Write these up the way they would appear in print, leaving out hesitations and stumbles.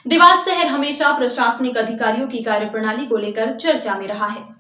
देवास शहर हमेशा प्रशासनिक अधिकारियों की कार्यप्रणाली को लेकर चर्चा में रहा है।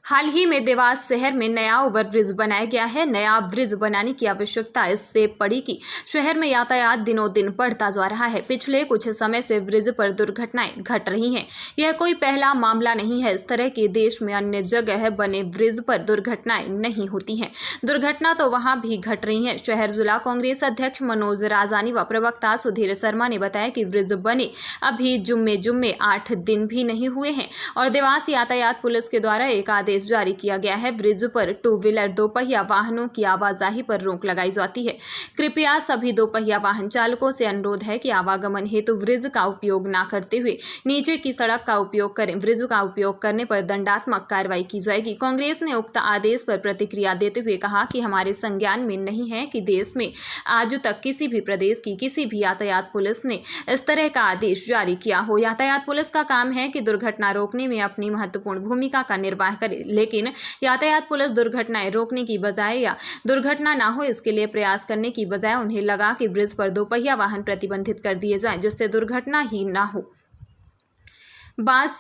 हाल ही में देवास शहर में नया ओवरब्रिज बनाया गया है। नया ब्रिज बनाने की आवश्यकता इससे पड़ी कि शहर में यातायात दिनों दिन बढ़ता जा रहा है। पिछले कुछ समय से ब्रिज पर दुर्घटनाएं घट रही हैं। यह कोई पहला मामला नहीं है। इस तरह के देश में अन्य जगह बने ब्रिज पर दुर्घटनाएं नहीं होती हैं। दुर्घटना तो वहां भी घट रही है। शहर जिला कांग्रेस अध्यक्ष मनोज राजानी व प्रवक्ता सुधीर शर्मा ने बताया कि ब्रिज बने अभी जुम्मे 8 दिन भी नहीं हुए हैं और देवास यातायात पुलिस के द्वारा एक आदेश जारी किया गया है। ब्रिज पर 2 व्हीलर 2 पहिया वाहनों की आवाजाही पर रोक लगाई जाती है। कृपया सभी 2 पहिया वाहन चालकों से अनुरोध है कि आवागमन हेतु ब्रिज का उपयोग न करते हुए नीचे की सड़क का उपयोग करें। ब्रिज का उपयोग करने पर दंडात्मक कार्रवाई की जाएगी। कांग्रेस ने उक्त आदेश पर प्रतिक्रिया देते हुए कहा कि हमारे संज्ञान में नहीं है कि देश में आज तक किसी भी प्रदेश की किसी भी यातायात पुलिस ने इस तरह का आदेश जारी किया हो। यातायात पुलिस का काम है कि दुर्घटना रोकने में अपनी महत्वपूर्ण भूमिका का निर्वाह करे, लेकिन यातायात पुलिस दुर्घटनाएं रोकने की बजाय या दुर्घटना ना हो इसके लिए प्रयास करने की बजाय उन्हें लगा कि ब्रिज पर 2 पहिया वाहन प्रतिबंधित कर दिए जाएं जिससे दुर्घटना ही ना हो। बांस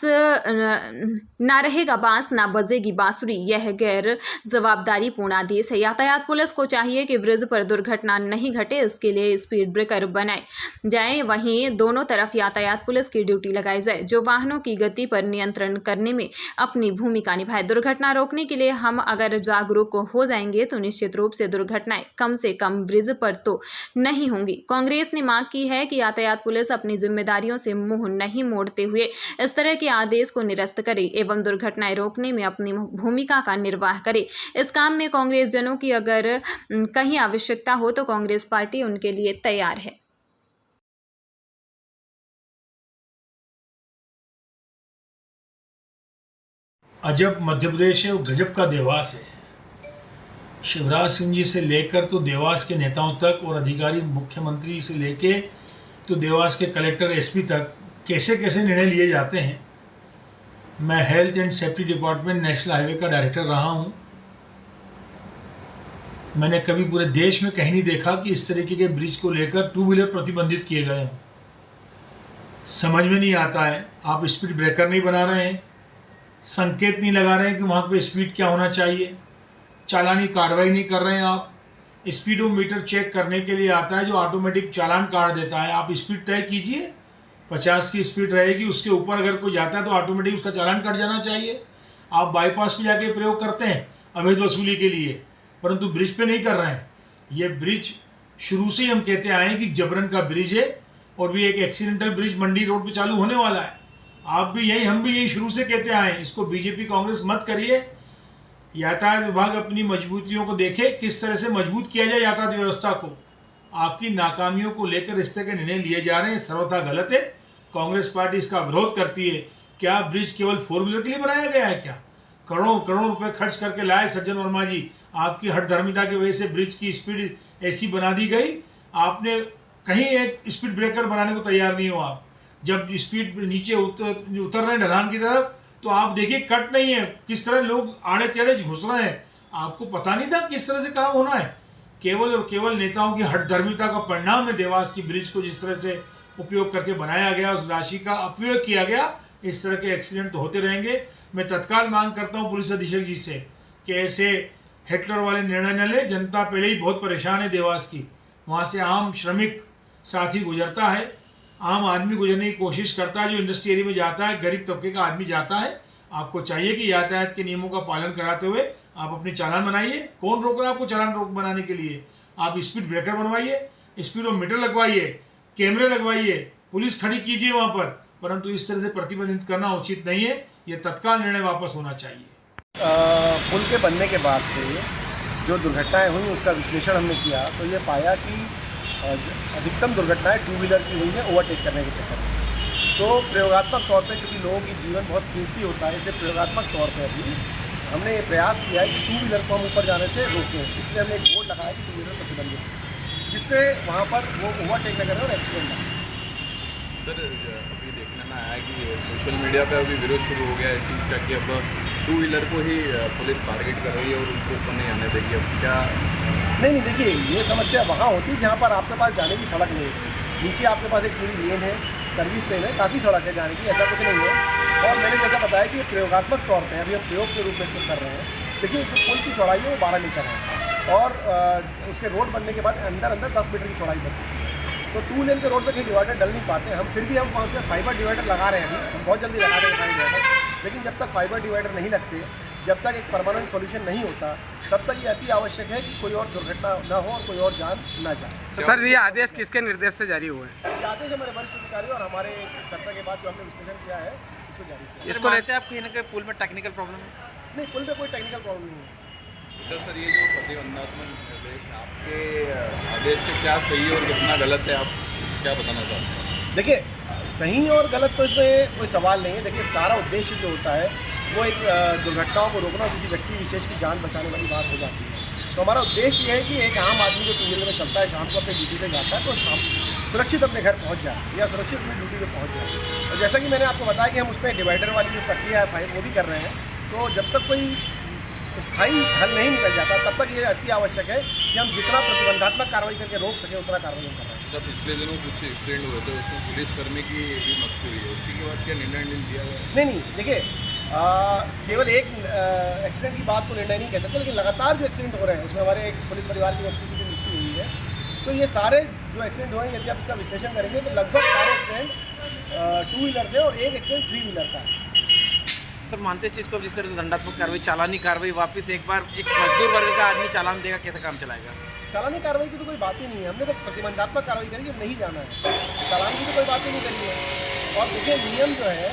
ना रहेगा बांस ना बजेगी बांसुरी, यह गैर जवाबदारी पूर्ण आदेश है। यातायात पुलिस को चाहिए कि ब्रिज पर दुर्घटना नहीं घटे, इसके लिए स्पीड ब्रेकर बनाए जाए। वहीं दोनों तरफ यातायात पुलिस की ड्यूटी लगाई जाए जो वाहनों की गति पर नियंत्रण करने में अपनी भूमिका निभाए। दुर्घटना रोकने के लिए हम अगर जागरूक हो जाएंगे तो निश्चित रूप से दुर्घटनाएं कम से कम ब्रिज पर तो नहीं होंगी। कांग्रेस ने मांग की है कि यातायात पुलिस अपनी जिम्मेदारियों से मुंह नहीं मोड़ते हुए इस तरह के आदेश को निरस्त करे एवं दुर्घटनाएं रोकने में अपनी भूमिका का निर्वाह करे। इस काम में कांग्रेस जनों की अगर कहीं आवश्यकता हो तो कांग्रेस पार्टी उनके लिए तैयार है। अजब मध्य प्रदेश है और गजब का देवास है। शिवराज सिंह जी से लेकर तो देवास के नेताओं तक और अधिकारी मुख्यमंत्री से लेके तो देवास के कलेक्टर एसपी तक कैसे कैसे निर्णय लिए जाते हैं। मैं health and safety department national highway का डायरेक्टर रहा हूं। मैंने कभी पूरे देश में कहीं नहीं देखा कि इस तरीके के ब्रिज को लेकर 2 व्हीलर प्रतिबंधित किए गए हों। समझ में नहीं आता है, आप स्पीड ब्रेकर नहीं बना रहे हैं, संकेत नहीं लगा रहे हैं कि वहाँ पे स्पीड क्या होना चाहिए, चालानी कार्रवाई नहीं कर रहे हैं। आप स्पीडोमीटर चेक करने के लिए आता है जो ऑटोमेटिक चालान काट देता है। आप स्पीड तय कीजिए, 50 की स्पीड रहेगी, उसके ऊपर अगर कोई जाता है तो ऑटोमेटिक उसका चालान कट जाना चाहिए। आप बाईपास पे जाके प्रयोग करते हैं अवैध वसूली के लिए, परंतु ब्रिज पे नहीं कर रहे हैं। ये ब्रिज शुरू से ही हम कहते आए हैं कि जबरन का ब्रिज है और भी एक एक्सीडेंटल ब्रिज मंडी रोड पे चालू होने वाला है। आप भी यही, हम भी यही शुरू से कहते आए हैं। इसको बीजेपी कांग्रेस मत करिए। यातायात विभाग अपनी मजबूतियों को देखे, किस तरह से मजबूत किया जाए यातायात व्यवस्था को। आपकी नाकामियों को लेकर इस तरह के निर्णय लिए जा रहे हैं, सर्वथा गलत है। कांग्रेस पार्टी इसका विरोध करती है। क्या ब्रिज केवल 4 व्हीलर के लिए बनाया गया है क्या? करोड़ों करोड़ रुपए खर्च करके लाए सज्जन वर्मा जी। आपकी हठधर्मिता की वजह से ब्रिज की स्पीड ऐसी बना दी गई। आपने कहीं एक स्पीड ब्रेकर बनाने को तैयार नहीं हो। आप जब स्पीड नीचे उतर रहे हैं ढलान की तरफ तो आप देखिए कट नहीं है, किस तरह लोग आड़े टेढ़े घुस रहे हैं। आपको पता नहीं था किस तरह से काम होना है। केवल और केवल नेताओं की हठधर्मिता का परिणाम है देवास की ब्रिज को जिस तरह से उपयोग करके बनाया गया, उस राशि का अपव्यय किया गया। इस तरह के एक्सीडेंट तो होते रहेंगे। मैं तत्काल मांग करता हूं पुलिस अधीक्षक जी से कि ऐसे हिटलर वाले निर्णय न ले। जनता पहले ही बहुत परेशान है देवास की। वहाँ से आम श्रमिक साथी गुजरता है, आम आदमी गुजरने की कोशिश करता है, जो इंडस्ट्री एरिया में जाता है, गरीब तबके का आदमी जाता है। आपको चाहिए कि यातायात के नियमों का पालन कराते हुए आप अपनी चालान बनाइए। कौन रोक रहा है आपको चालान रोक बनाने के लिए? आप स्पीड ब्रेकर बनवाइए, स्पीडोमीटर लगवाइए, कैमरे लगवाइए, पुलिस खड़ी कीजिए वहाँ पर, परंतु इस तरह से प्रतिबंधित करना उचित नहीं है। ये तत्काल निर्णय वापस होना चाहिए। पुल के बनने के बाद से जो दुर्घटनाएं हुई उसका विश्लेषण हमने किया तो ये पाया कि अधिकतम दुर्घटनाएं 2 व्हीलर की हुई हैं ओवरटेक करने के चक्कर में। तो प्रयोगात्मक तौर पे, क्योंकि लोगों की जीवन बहुत कीमती होता है, इसलिए प्रयोगात्मक तौर पे अभी हमने ये प्रयास किया है कि 2 व्हीलर को हम ऊपर जाने से रोकें। इसलिए हमने एक बोर्ड लगाया कि 2 व्हीलर प्रतिबंधित, जिससे वहाँ पर वो ओवरटेक न करें और एक्सीडेंट ना। सर, अभी देखने में आया कि सोशल मीडिया पे अभी विरोध शुरू हो गया है इस चीज़ का कि अब 2 व्हीलर को ही पुलिस टारगेट कर रही है और उनको ऊपर नहीं आने देगी। अब क्या नहीं देखिए, ये समस्या वहाँ होती है जहाँ पर आपके पास जाने की सड़क नहीं है। नीचे आपके पास एक पूरी लेन है, सर्विस लेन है, काफ़ी सड़क है जाने की, ऐसा कुछ नहीं है। और मैंने जैसा बताया कि ये प्रयोगात्मक तौर पे अभी हम प्रयोग के रूप में इसको कर रहे हैं। देखिए, जो पुल की चौड़ाई है वो 12 मीटर है और उसके रोड बनने के बाद अंदर 10 मीटर की चौड़ाई बचती है। तो 2 लेन के रोड पर कहीं डिवाइडर डल नहीं पाते। हम फिर भी हम उसमें फाइबर डिवाइडर लगा रहे हैं अभी, हम बहुत जल्दी लगा देंगे फाइबर डिवाइडर। लेकिन जब तक फाइबर डिवाइडर नहीं लगते, जब तक एक परमानेंट सॉल्यूशन नहीं होता, तब तक ये अति आवश्यक है कि कोई और दुर्घटना न हो और कोई और जान न जाए। सर, ये आदेश किसके निर्देश से जारी हुए हैं? ये आदेश हमारे वरिष्ठ अधिकारी और हमारे चर्चा के बाद जो हमने विश्लेषण किया है इसको जारी किया। इसको लेते हैं आप कहीं ना कहीं पुल में टेक्निकल प्रॉब्लम है? नहीं, पुल पे कोई टेक्निकल प्रॉब्लम नहीं है। अच्छा सर, ये जो प्रतिबंधात्मक निर्देश हैं, आपके आदेश से क्या सही और कितना गलत है, आप क्या बताना चाहते हैं? देखिए, सही और गलत तो इसमें कोई सवाल नहीं है। देखिए, सारा उद्देश्य जो होता है वो एक दुर्घटनाओं को रोकना, किसी व्यक्ति विशेष की जान बचाने वाली बात हो जाती है। तो हमारा उद्देश्य ये है कि एक आम आदमी जो 2 व्हीलर में चलता है, शाम को अपनी ड्यूटी से जाता है, तो शाम सुरक्षित अपने घर पहुंच जाए या सुरक्षित अपनी ड्यूटी पे पहुंच जाए। और जैसा कि मैंने आपको बताया कि हम उसमें डिवाइडर वाली जो प्रक्रिया है वो भी कर रहे हैं। तो जब तक कोई स्थायी हल नहीं निकल जाता, तब तक ये अति आवश्यक है कि हम जितना प्रतिबंधात्मक कार्रवाई करके रोक सकें उतना कार्रवाई हम कर रहे हैं। जब पिछले दिनों कुछ एक्सीडेंट हुए थे, उसमें पुलिस कर्मी की भी मृत्यु हुई है, उसी के बाद क्या निर्णय लिया गया? नहीं, देखिए, केवल एक एक्सीडेंट की बात को निर्णय नहीं कह सकते, लेकिन लगातार जो एक्सीडेंट हो रहे हैं उसमें हमारे एक पुलिस परिवार के व्यक्ति की भी मृत्यु हुई है। तो ये सारे जो एक्सीडेंट हुए हैं, यदि आप इसका विश्लेषण करेंगे तो लगभग सारे एक्सीडेंट 2 व्हीलर से और एक एक्सीडेंट 3 व्हीलर का है। सर, मानते इस चीज़ को जिस तरह से दंडात्मक कार्रवाई, चालानी कार्रवाई, वापस एक बार एक मजदूर वर्ग का आदमी चालान देगा, कैसे काम चलाएगा? चालानी कार्रवाई की तो कोई बात ही नहीं है। हमने तो प्रतिबंधात्मक कार्रवाई करी, अब नहीं जाना है, चालान की तो कोई बात ही नहीं करी है। और देखिए, नियम जो है